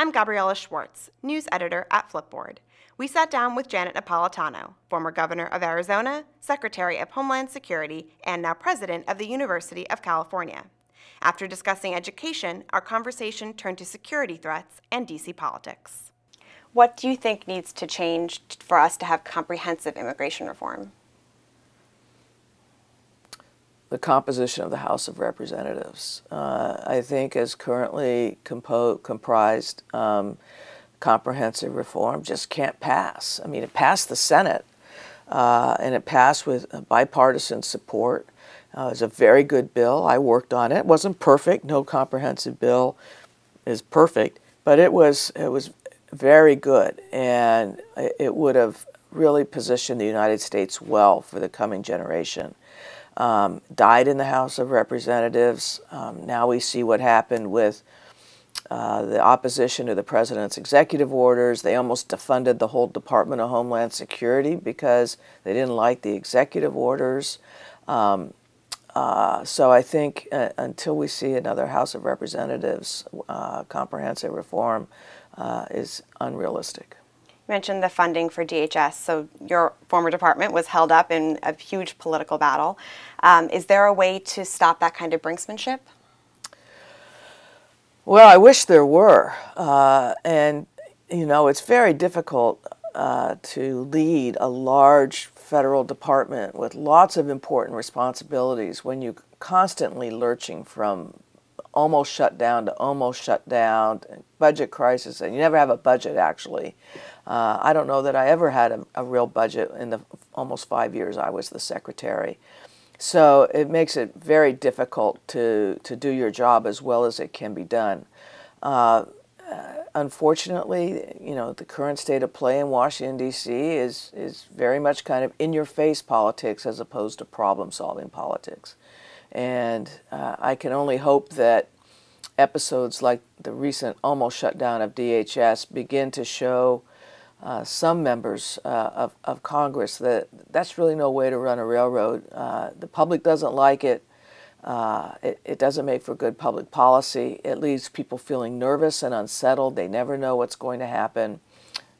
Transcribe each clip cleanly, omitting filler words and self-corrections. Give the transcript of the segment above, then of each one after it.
I'm Gabriella Schwarz, news editor at Flipboard. We sat down with Janet Napolitano, former governor of Arizona, Secretary of Homeland Security, and now president of the University of California. After discussing education, our conversation turned to security threats and D.C. politics. What do you think needs to change for us to have comprehensive immigration reform? The composition of the House of Representatives. I think as currently comprised, comprehensive reform just can't pass. I mean, it passed the Senate, and it passed with bipartisan support. It was a very good bill. I worked on it. It wasn't perfect. No comprehensive bill is perfect, but it was very good, and it would have really positioned the United States well for the coming generation. Died in the House of Representatives. Now we see what happened with the opposition to the president's executive orders. They almost defunded the whole Department of Homeland Security because they didn't like the executive orders. So I think until we see another House of Representatives comprehensive reform is unrealistic. You mentioned the funding for DHS, so your former department was held up in a huge political battle. Is there a way to stop that kind of brinksmanship? Well, I wish there were. And, you know, it's very difficult to lead a large federal department with lots of important responsibilities when you're constantly lurching from almost shut down to almost shut down, budget crisis, and you never have a budget, actually. I don't know that I ever had a real budget in the almost 5 years I was the secretary. So it makes it very difficult to do your job as well as it can be done. Unfortunately, you know, the current state of play in Washington, D.C. is very much kind of in-your-face politics as opposed to problem-solving politics. And I can only hope that episodes like the recent almost shutdown of DHS begin to show some members of Congress that that's really no way to run a railroad. The public doesn't like it. It doesn't make for good public policy. It leaves people feeling nervous and unsettled. They never know what's going to happen.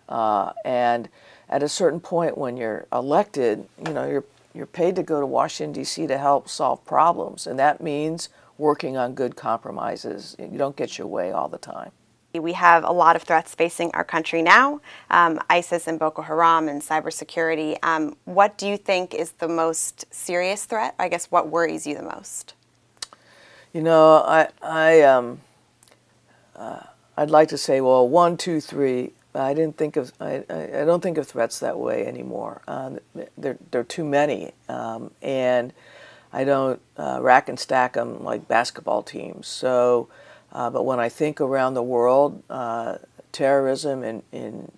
And at a certain point when you're elected, you know, you're paid to go to Washington, D.C. to help solve problems, and that means working on good compromises. You don't get your way all the time. We have a lot of threats facing our country now, ISIS and Boko Haram and cybersecurity. What do you think is the most serious threat? I guess what worries you the most? You know, I'd like to say, well, 1, 2, 3. I don't think of threats that way anymore. There are too many, and I don't rack and stack them like basketball teams. So, but when I think around the world, terrorism in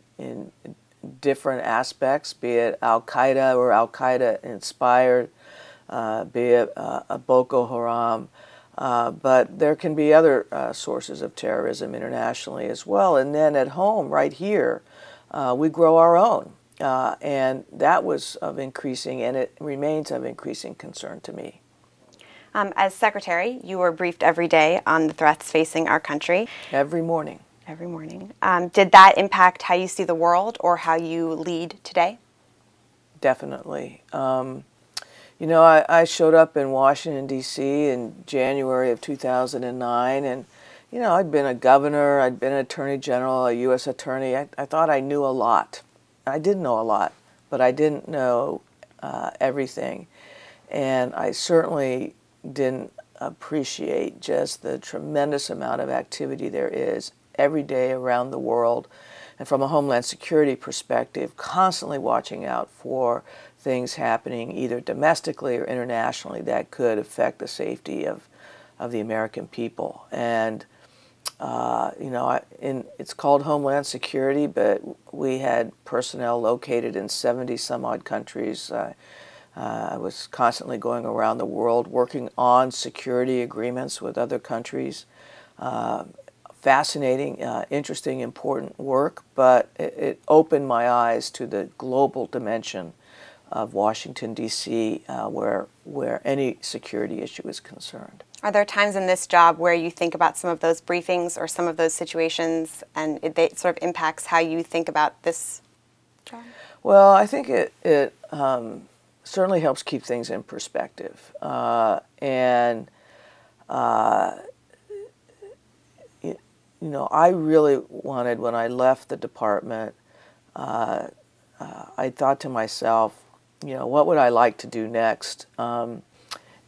different aspects, be it Al-Qaeda or Al-Qaeda inspired, be it Boko Haram. But there can be other sources of terrorism internationally as well. And then at home, right here, we grow our own. And that was of increasing, and it remains of increasing concern to me. As secretary, you were briefed every day on the threats facing our country. Every morning. Every morning. Did that impact how you see the world or how you lead today? Definitely. You know, I showed up in Washington, D.C. in January of 2009, and, you know, I'd been a governor, I'd been an attorney general, a U.S. attorney. I thought I knew a lot. I did know a lot, but I didn't know everything. And I certainly didn't appreciate just the tremendous amount of activity there is every day around the world. And from a Homeland Security perspective, constantly watching out for things happening either domestically or internationally that could affect the safety of the American people. And, you know, it's called Homeland Security, but we had personnel located in 70 some odd countries. I was constantly going around the world working on security agreements with other countries. Fascinating, interesting, important work, but it opened my eyes to the global dimension of Washington, D.C., where any security issue is concerned. Are there times in this job where you think about some of those briefings or some of those situations and it sort of impacts how you think about this job? Well, I think it certainly helps keep things in perspective. You know, I really wanted, when I left the department, I thought to myself, you know, what would I like to do next?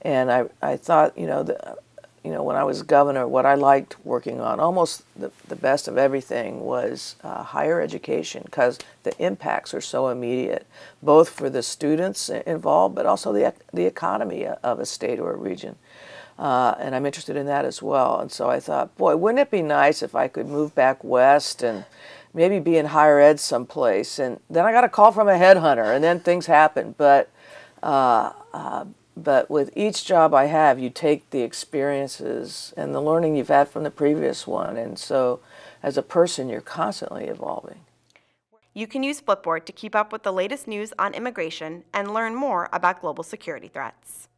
And I thought, you know, when I was governor, what I liked working on, almost the best of everything, was higher education, because the impacts are so immediate, both for the students involved, but also the economy of a state or a region. And I'm interested in that as well. And so I thought, boy, wouldn't it be nice if I could move back west and maybe be in higher ed someplace? And then I got a call from a headhunter, and then things happened. But with each job I have, you take the experiences and the learning you've had from the previous one. And so as a person, you're constantly evolving. You can use Flipboard to keep up with the latest news on immigration and learn more about global security threats.